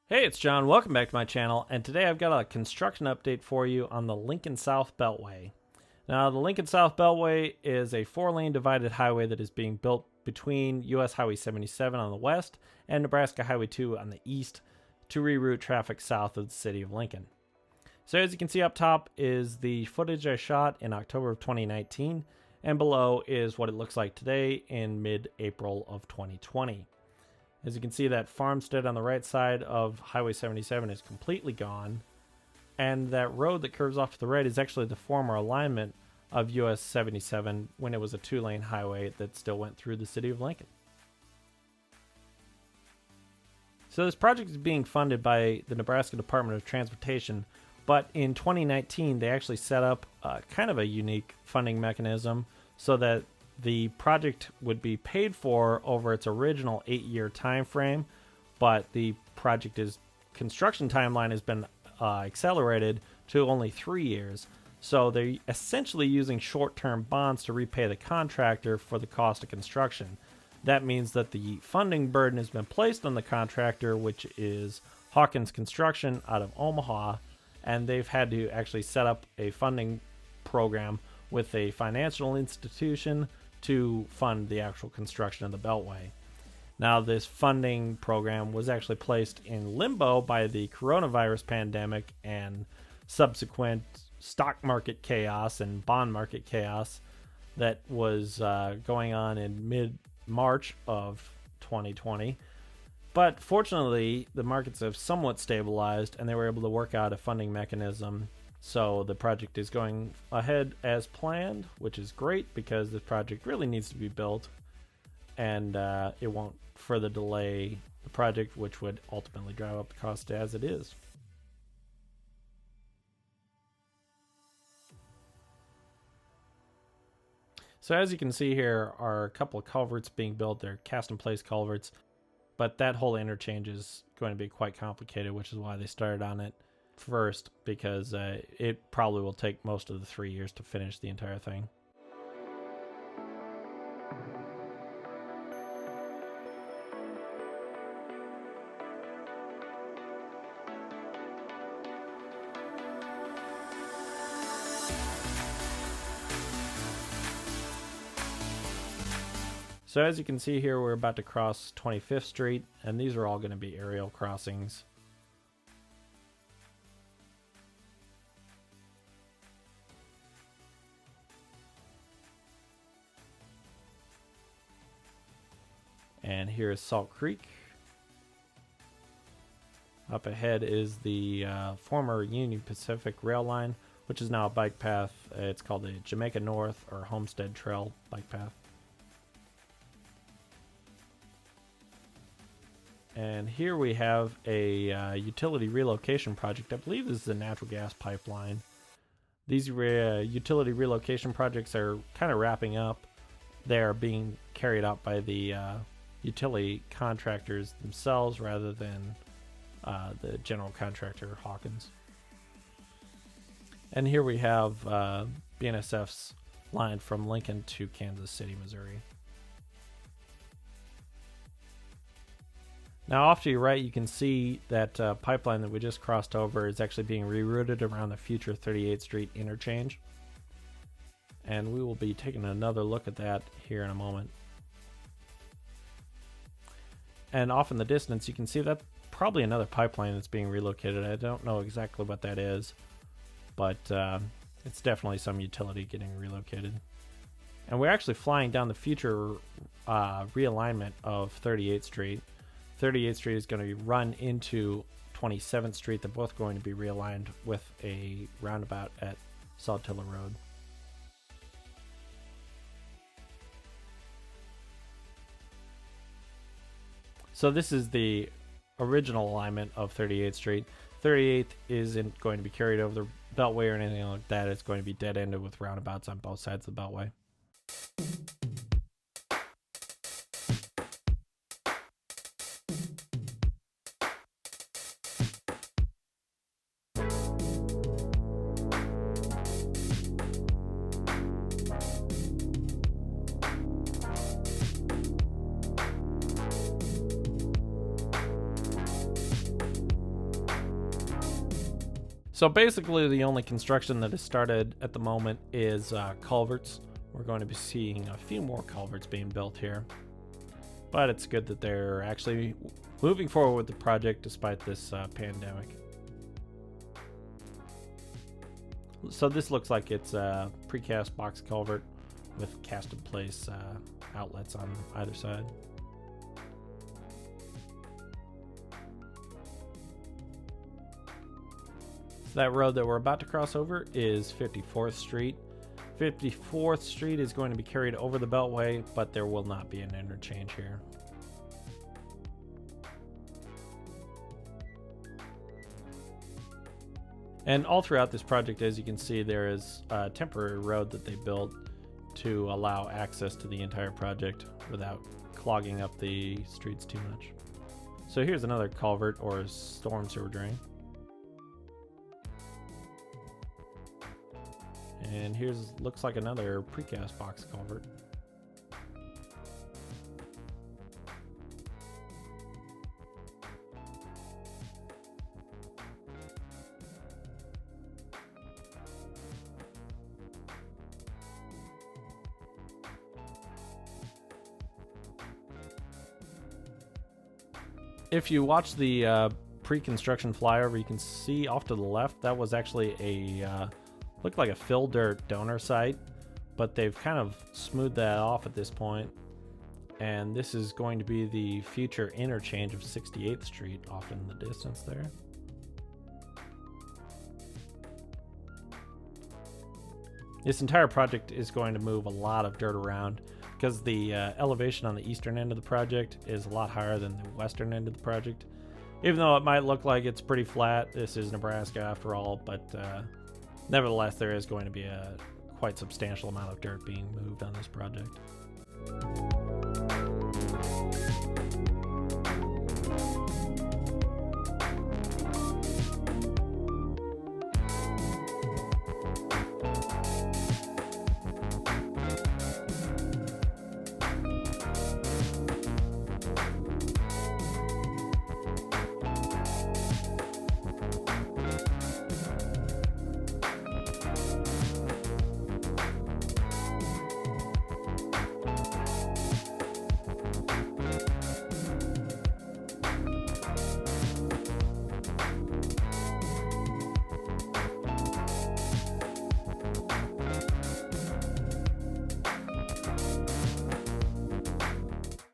Hey, it's John. Welcome back to my channel, and today I've got a construction update for you on the Lincoln South Beltway. Now, the Lincoln South Beltway is a 4-lane divided highway that is being built between US Highway 77 on the west and Nebraska Highway 2 on the east to reroute traffic south of the city of Lincoln. So as you can see up top is the footage I shot in October of 2019, and below is what it looks like today in mid-April of 2020. As you can see, that farmstead on the right side of Highway 77 is completely gone, and that road that curves off to the right is actually the former alignment of US 77 when it was a 2-lane highway that still went through the city of Lincoln. So this project is being funded by the Nebraska Department of Transportation, but in 2019 they actually set up kind of a unique funding mechanism so that the project would be paid for over its original 8-year time frame, but the project's construction timeline has been accelerated to only 3 years. So they're essentially using short-term bonds to repay the contractor for the cost of construction. That means that the funding burden has been placed on the contractor, which is Hawkins Construction out of Omaha, and they've had to actually set up a funding program with a financial institution to fund the actual construction of the Beltway. Now, this funding program was actually placed in limbo by the coronavirus pandemic and subsequent stock market chaos and bond market chaos that was going on in mid-March of 2020. But fortunately, the markets have somewhat stabilized and they were able to work out a funding mechanism. So the project is going ahead as planned, which is great because this project really needs to be built, and it won't further delay the project, which would ultimately drive up the cost as it is. So as you can see here are a couple of culverts being built. They're cast in place culverts, but that whole interchange is going to be quite complicated, which is why they started on it first, because it probably will take most of the 3 years to finish the entire thing. So as you can see here, we're about to cross 25th Street, and these are all going to be aerial crossings. And here is Salt Creek. Up ahead is the former Union Pacific rail line, which is now a bike path. It's called the Jamaica North or Homestead Trail bike path. And here we have a utility relocation project. I believe this is a natural gas pipeline. These utility relocation projects are kind of wrapping up. They are being carried out by the utility contractors themselves rather than the general contractor Hawkins. And here we have BNSF's line from Lincoln to Kansas City, Missouri. Now off to your right you can see that pipeline that we just crossed over is actually being rerouted around the future 38th Street interchange, and we will be taking another look at that here in a moment. And off in the distance, you can see that probably another pipeline that's being relocated. I don't know exactly what that is, but it's definitely some utility getting relocated. And we're actually flying down the future realignment of 38th Street. 38th Street is going to run into 27th Street. They're both going to be realigned with a roundabout at Saltillo Road. So this is the original alignment of 38th Street. 38th isn't going to be carried over the Beltway or anything like that. It's going to be dead-ended with roundabouts on both sides of the Beltway. So basically the only construction that is started at the moment is culverts. We're going to be seeing a few more culverts being built here. But it's good that they're actually moving forward with the project despite this pandemic. So this looks like it's a precast box culvert with cast in place outlets on either side. So that road that we're about to cross over is 54th Street. 54th Street is going to be carried over the Beltway, but there will not be an interchange here. And all throughout this project, as you can see, there is a temporary road that they built to allow access to the entire project without clogging up the streets too much. So here's another culvert or storm sewer drain. And here's looks like another precast box culvert. If you watch the pre-construction flyover, you can see off to the left that was actually a looked like a fill dirt donor site, but they've kind of smoothed that off at this point, and this is going to be the future interchange of 68th Street off in the distance there. This entire project is going to move a lot of dirt around because the elevation on the eastern end of the project is a lot higher than the western end of the project. Even though it might look like it's pretty flat, this is Nebraska after all, but nevertheless there is going to be a quite substantial amount of dirt being moved on this project.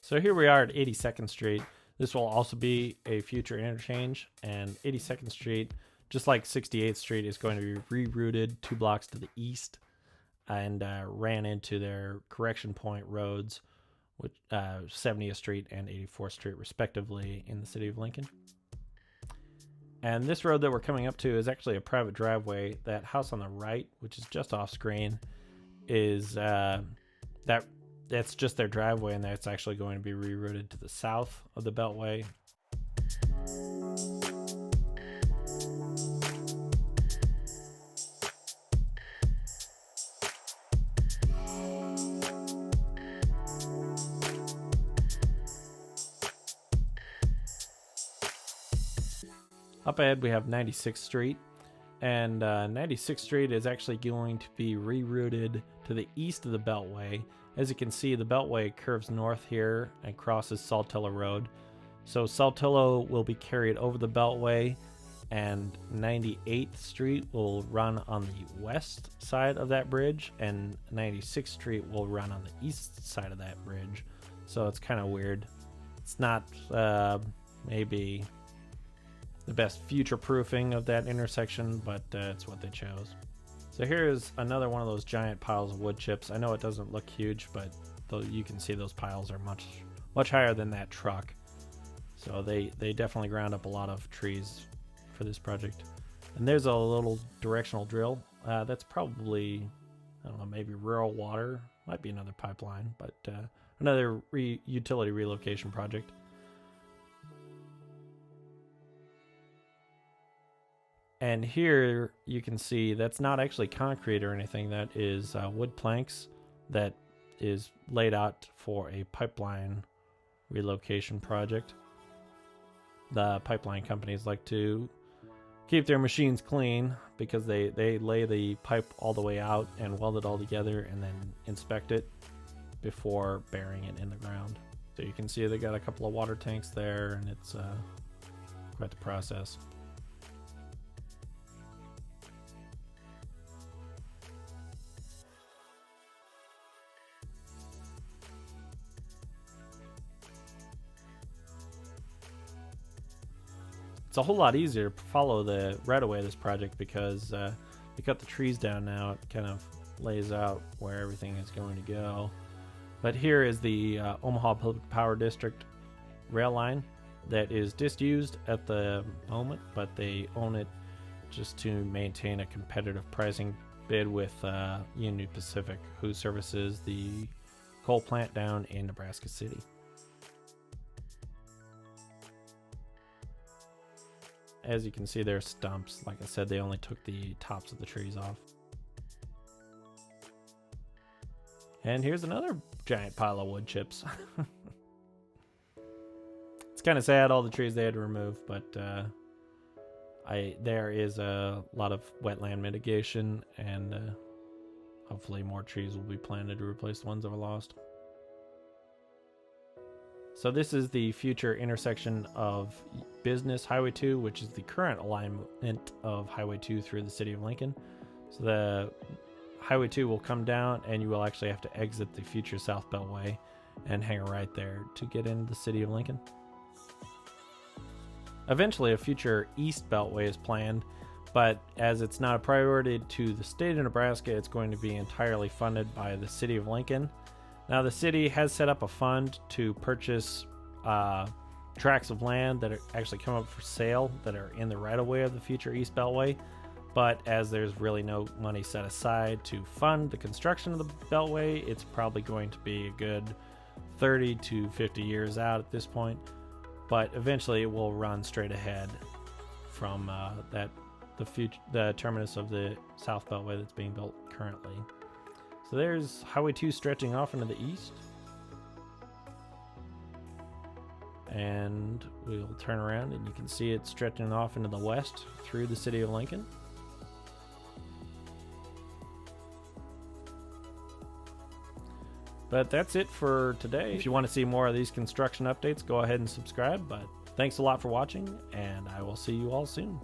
So here we are at 82nd Street. This will also be a future interchange, and 82nd Street, just like 68th Street, is going to be rerouted 2 blocks to the east and ran into their correction point roads, which 70th Street and 84th Street respectively in the city of Lincoln. And this road that we're coming up to is actually a private driveway. That house on the right, which is just off screen, is that's just their driveway, and that's actually going to be rerouted to the south of the Beltway. Up ahead we have 96th Street, and 96th Street is actually going to be rerouted to the east of the Beltway. As you can see, the Beltway curves north here and crosses Saltillo Road. So Saltillo will be carried over the Beltway, and 98th Street will run on the west side of that bridge, and 96th Street will run on the east side of that bridge. So it's kind of weird. It's not maybe the best future proofing of that intersection, but it's what they chose. So here is another one of those giant piles of wood chips. I know it doesn't look huge, but you can see those piles are much higher than that truck. So they definitely ground up a lot of trees for this project. And there's a little directional drill. That's probably, I don't know, maybe rural water. Might be another pipeline, but another utility relocation project. And here you can see that's not actually concrete or anything. That is wood planks that is laid out for a pipeline relocation project. The pipeline companies like to keep their machines clean, because they lay the pipe all the way out and weld it all together and then inspect it before burying it in the ground. So you can see they got a couple of water tanks there, and it's quite the process. It's a whole lot easier to follow the right of way of this project, because we cut the trees down now. It kind of lays out where everything is going to go. But here is the Omaha Public Power District rail line that is disused at the moment, but they own it just to maintain a competitive pricing bid with Union Pacific, who services the coal plant down in Nebraska City. As you can see, there's stumps. Like I said, they only took the tops of the trees off. And here's another giant pile of wood chips. It's kind of sad, all the trees they had to remove, but there is a lot of wetland mitigation, and hopefully more trees will be planted to replace the ones that were lost. So this is the future intersection of Business Highway 2, which is the current alignment of Highway 2 through the city of Lincoln. So the Highway 2 will come down, and you will actually have to exit the future South Beltway and hang a right there to get into the city of Lincoln. Eventually, a future East Beltway is planned, but as it's not a priority to the state of Nebraska, it's going to be entirely funded by the city of Lincoln. Now, the city has set up a fund to purchase tracts of land that are actually come up for sale that are in the right-of-way of the future East Beltway. But as there's really no money set aside to fund the construction of the Beltway, it's probably going to be a good 30 to 50 years out at this point. But eventually it will run straight ahead from the terminus of the South Beltway that's being built currently. So there's Highway 2 stretching off into the east. And we'll turn around and you can see it stretching off into the west through the city of Lincoln. But that's it for today. If you want to see more of these construction updates, go ahead and subscribe. But thanks a lot for watching, and I will see you all soon.